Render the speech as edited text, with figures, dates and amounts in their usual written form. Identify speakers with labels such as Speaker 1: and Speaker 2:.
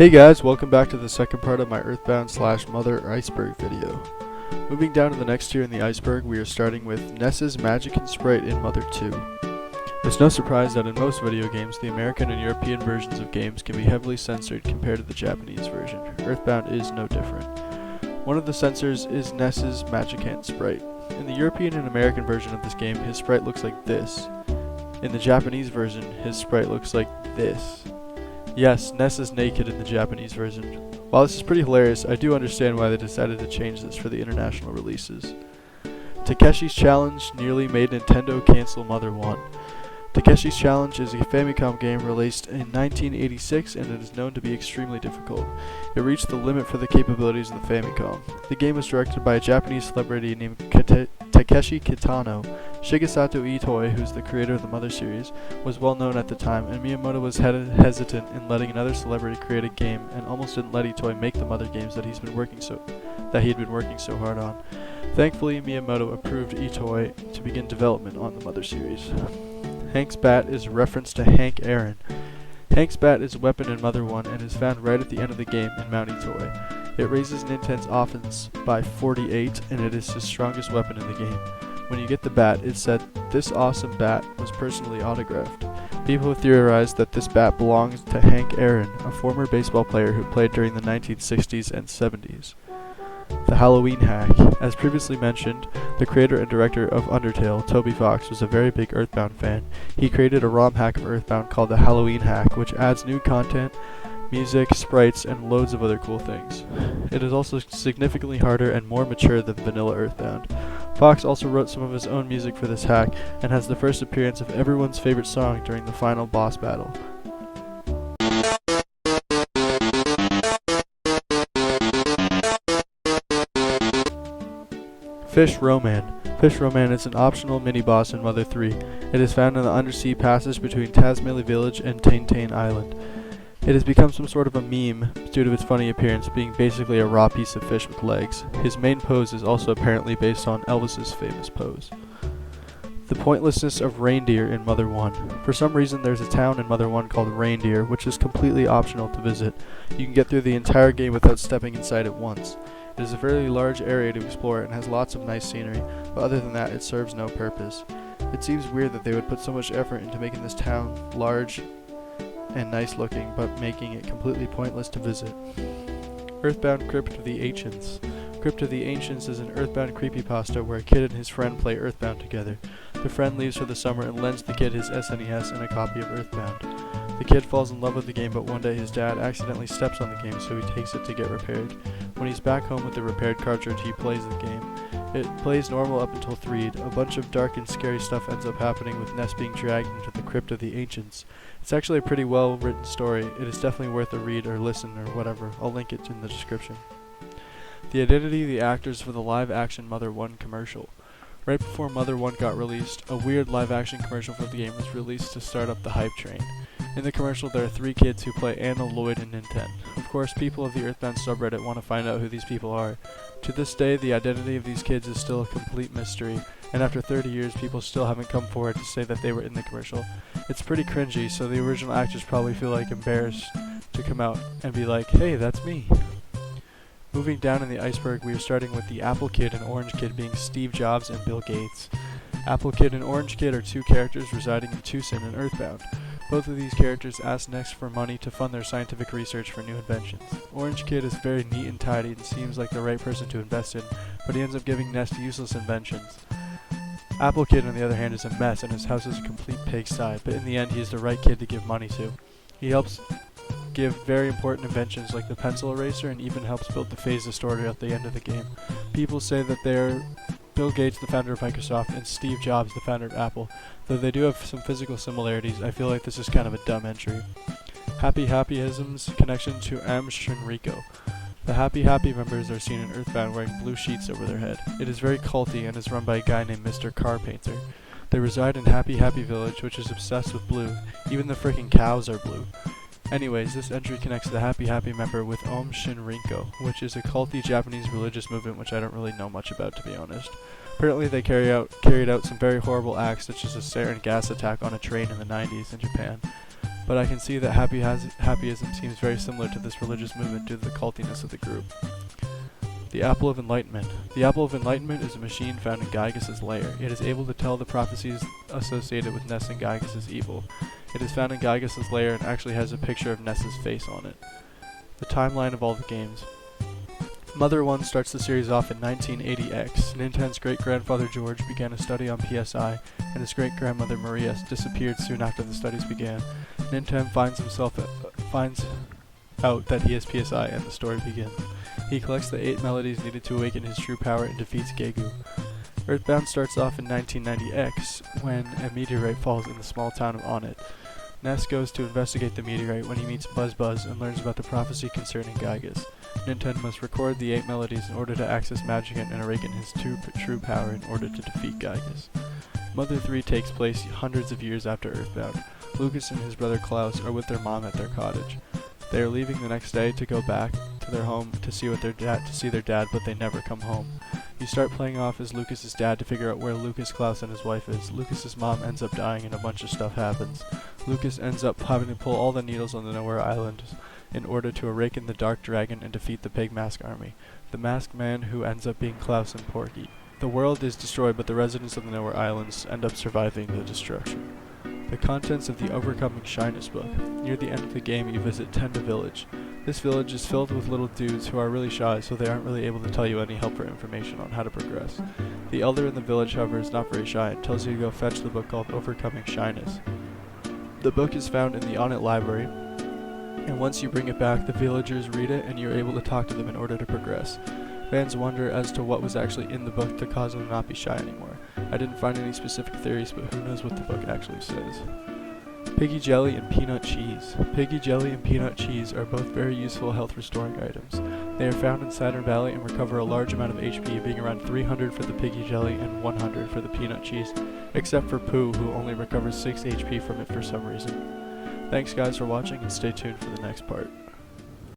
Speaker 1: Hey guys, welcome back to the second part of my EarthBound slash Mother Iceberg video. Moving down to the next tier in the Iceberg, we are starting with Ness's Magic and Sprite in Mother 2. It's no surprise that in most video games, the American and European versions of games can be heavily censored compared to the Japanese version. EarthBound is no different. One of the censors is Ness's Magic and Sprite. In the European and American version of this game, his sprite looks like this. In the Japanese version, his sprite looks like this. Yes, Ness is naked in the Japanese version. While this is pretty hilarious, I do understand why they decided to change this for the international releases. Takeshi's Challenge nearly made Nintendo cancel Mother 1. Takeshi's Challenge is a Famicom game released in 1986 and it is known to be extremely difficult. It reached the limit for the capabilities of the Famicom. The game was directed by a Japanese celebrity named Takeshi Kitano. Shigesato Itoi, who's the creator of the Mother series, was well known at the time, and Miyamoto was hesitant in letting another celebrity create a game and almost didn't let Itoi make the Mother games that he had been working so hard on. Thankfully, Miyamoto approved Itoi to begin development on the Mother series. Hank's bat is a reference to Hank Aaron. Hank's bat is a weapon in Mother 1 and is found right at the end of the game in Mount Itoi. It raises Ninten's offense by 48 and it is his strongest weapon in the game. When you get the bat, it said, "This awesome bat was personally autographed." People have theorized that this bat belongs to Hank Aaron, a former baseball player who played during the 1960s and 70s. The Halloween hack. As previously mentioned, the creator and director of Undertale, Toby Fox, was a very big EarthBound fan. He created a ROM hack of EarthBound called the Halloween hack, which adds new content, music, sprites, and loads of other cool things. It is also significantly harder and more mature than vanilla EarthBound. Fox also wrote some of his own music for this hack, and has the first appearance of everyone's favorite song during the final boss battle. Fish Roman. Fish Roman is an optional mini-boss in Mother 3. It is found in the undersea passage between Tasmili Village and Taintain Island. It has become some sort of a meme due to its funny appearance, being basically a raw piece of fish with legs. His main pose is also apparently based on Elvis's famous pose. The pointlessness of reindeer in Mother 1. For some reason there's a town in Mother 1 called Reindeer, which is completely optional to visit. You can get through the entire game without stepping inside it once. It is a fairly large area to explore and has lots of nice scenery, but other than that it serves no purpose. It seems weird that they would put so much effort into making this town large and nice looking, but making it completely pointless to visit. EarthBound Crypt of the Ancients. Crypt of the Ancients is an EarthBound creepypasta where a kid and his friend play EarthBound together. The friend leaves for the summer and lends the kid his SNES and a copy of EarthBound. The kid falls in love with the game, but one day his dad accidentally steps on the game, so he takes it to get repaired. When he's back home with the repaired cartridge, he plays the game. It plays normal up until 3. A bunch of dark and scary stuff ends up happening with Ness being dragged into the Crypt of the Ancients. It's actually a pretty well written story. It is definitely worth a read or listen or whatever. I'll link it in the description. The identity of the actors for the live action Mother 1 commercial. Right before Mother 1 got released, a weird live action commercial for the game was released to start up the hype train. In the commercial there are 3 kids who play Anna, Lloyd, and Ninten. Of course, people of the EarthBound subreddit want to find out who these people are. To this day, the identity of these kids is still a complete mystery, and after 30 years, people still haven't come forward to say that they were in the commercial. It's pretty cringy, so the original actors probably feel like embarrassed to come out and be like, "Hey, that's me." Moving down in the Iceberg, we are starting with the Apple Kid and Orange Kid being Steve Jobs and Bill Gates. Apple Kid and Orange Kid are 2 characters residing in Tucson and EarthBound. Both of these characters ask Ness for money to fund their scientific research for new inventions. Orange Kid is very neat and tidy and seems like the right person to invest in, but he ends up giving Ness useless inventions. Apple Kid, on the other hand, is a mess and his house is a complete pigsty, but in the end he is the right kid to give money to. He helps give very important inventions like the pencil eraser and even helps build the phaser story at the end of the game. People say that they're Bill Gates, the founder of Microsoft, and Steve Jobs, the founder of Apple. Though they do have some physical similarities, I feel like this is kind of a dumb entry. Happy Happyism's connection to Shinriko. The Happy Happy members are seen in EarthBound wearing blue sheets over their head. It is very culty and is run by a guy named Mr. Car Painter. They reside in Happy Happy Village, which is obsessed with blue. Even the freaking cows are blue. Anyways, this entry connects the Happy Happy member with Shinriko, which is a culty Japanese religious movement which I don't really know much about, to be honest. Apparently they carried out some very horrible acts, such as a sarin gas attack on a train in the 90s in Japan. but I can see that happyism seems very similar to this religious movement due to the cultiness of the group. The Apple of Enlightenment. The Apple of Enlightenment is a machine found in Gygas's lair. It is able to tell the prophecies associated with Ness and Gygas's evil. It is found in Gygas's lair and actually has a picture of Ness's face on it. The timeline of all the games. Mother 1 starts the series off in 1980X. Nintendo's great-grandfather George began a study on PSI, and his great-grandmother Maria disappeared soon after the studies began. Nintendo finds out that he has PSI, and the story begins. He collects the 8 melodies needed to awaken his true power and defeats Gegu. EarthBound starts off in 1990X, when a meteorite falls in the small town of Onit. Ness goes to investigate the meteorite when he meets Buzz and learns about the prophecy concerning Gygas. Nintendo must record the 8 melodies in order to access Magicant and awaken his true power in order to defeat Gygas. Mother 3 takes place hundreds of years after EarthBound. Lucas and his brother Klaus are with their mom at their cottage. They are leaving the next day to go back to their home to see their dad, but they never come home. You start playing off as Lucas's dad to figure out where Lucas, Klaus, and his wife is. Lucas's mom ends up dying and a bunch of stuff happens. Lucas ends up having to pull all the needles on the Nowhere Island in order to awaken the Dark Dragon and defeat the Pig Mask Army, the Masked Man who ends up being Klaus and Porky. The world is destroyed, but the residents of the Nowhere Islands end up surviving the destruction. The contents of the Overcoming Shyness book. Near the end of the game, you visit Tenda Village. This village is filled with little dudes who are really shy, so they aren't really able to tell you any helpful information on how to progress. The elder in the village, however, is not very shy and tells you to go fetch the book called Overcoming Shyness. The book is found in the Onit library, and once you bring it back, the villagers read it and you're able to talk to them in order to progress. Fans wonder as to what was actually in the book to cause them to not be shy anymore. I didn't find any specific theories, but who knows what the book actually says. Piggy Jelly and Peanut Cheese. Piggy Jelly and Peanut Cheese are both very useful health restoring items. They are found in Saturn Valley and recover a large amount of HP, being around 300 for the Piggy Jelly and 100 for the Peanut Cheese, except for Pooh, who only recovers 6 HP from it for some reason. Thanks guys for watching, and stay tuned for the next part.